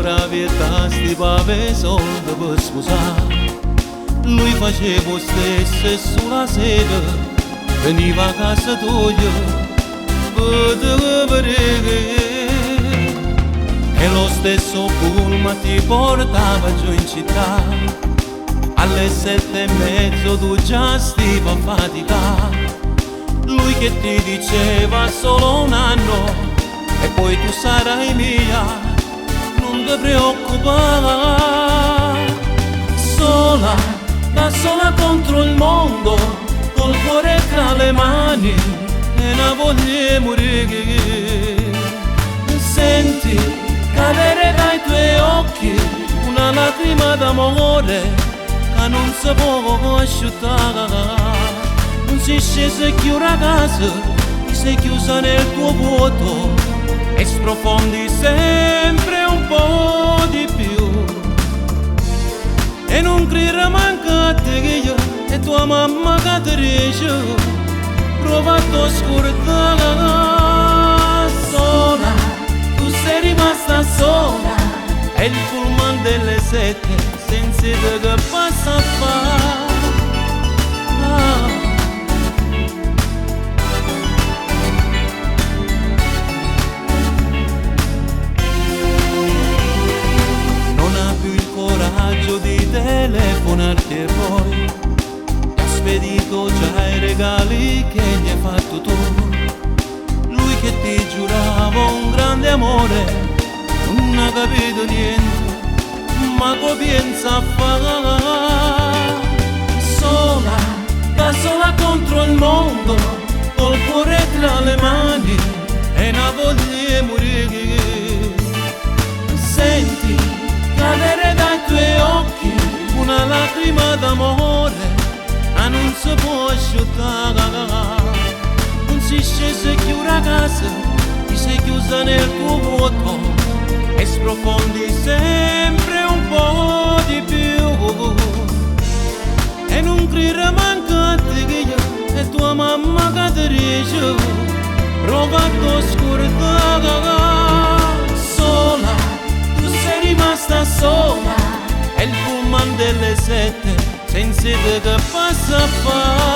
Ora vietasti pave soldi per sposare. Lui faceva lo stesso e sulla sera veniva a casa tua per te vedere. E lo stesso pullman ti portava giù in città. Alle 7:30 tu già stavi a faticare. Lui che ti diceva solo un anno e poi tu sarai mia, non ti preoccupare. Sola, da sola contro il mondo, col cuore tra le mani e una voglia di morire. Senti cadere dai tuoi occhi una lacrima d'amore che non si può asciugare. Non sei scesa e chiusa a casa, sei chiusa nel tuo vuoto e sprofondi sempre un po' di più. E non crederà manca a te che io e tua mamma che ti riesce, prova a scordare. Sola, tu sei rimasta sola, è il pullman delle 7 senza te che passa a fare. Di telefonarti e poi ti ha spedito già i regali che gli hai fatto tu. Lui che ti giurava un grande amore non ha capito niente, ma comienza a fare. Sola, da sola contro il mondo, col cuore tra le mani e una voglia di morire. Senti cadere dai tuoi occhi una lacrima d'amore, ma non si può asciugare. Non sei scesa e chiusa a casa, ti sei chiusa nel tuo vuoto e sprofondi sempre un po' di più. E non credere manca a te che io e tua mamma che ti riesce, prova a scordare. Sola, rimasta sola, è il pullman delle 7 senza te che passa a fare.